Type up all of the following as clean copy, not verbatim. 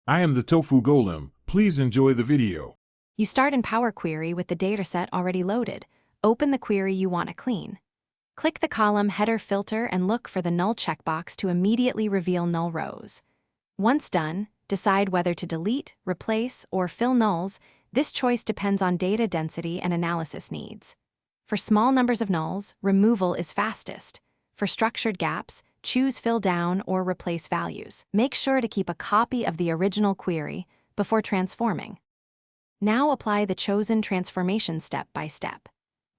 I am the Tofu Golem. Please enjoy the video. You start in Power Query with the dataset already loaded. Open the query you want to clean. Click the column Header Filter and look for the Null checkbox to immediately reveal null rows. Once done, decide whether to delete, replace, or fill nulls. This choice depends on data density and analysis needs. For small numbers of nulls, removal is fastest. For structured gaps, choose Fill Down or Replace Values. Make sure to keep a copy of the original query before transforming. Now apply the chosen transformation step by step.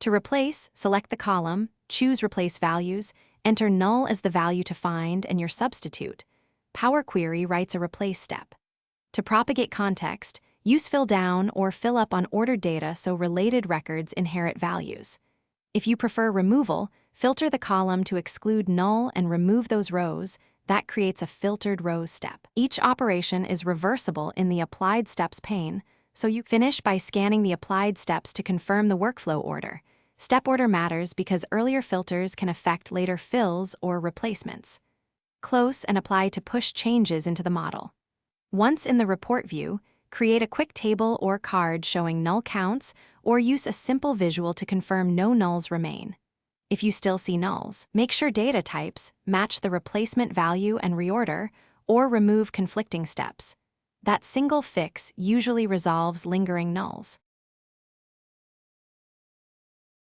To replace, select the column, choose Replace Values, enter null as the value to find and your substitute. Power Query writes a replace step. To propagate context, use Fill Down or fill up on ordered data so related records inherit values. If you prefer removal, filter the column to exclude null and remove those rows. That creates a filtered rows step. Each operation is reversible in the Applied Steps pane, so you finish by scanning the applied steps to confirm the workflow order. Step order matters because earlier filters can affect later fills or replacements. Close and apply to push changes into the model. Once in the report view, create a quick table or card showing null counts, or use a simple visual to confirm no nulls remain. If you still see nulls, make sure data types match the replacement value and reorder, or remove conflicting steps. That single fix usually resolves lingering nulls.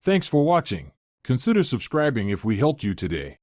Thanks for watching. Consider subscribing if we helped you today.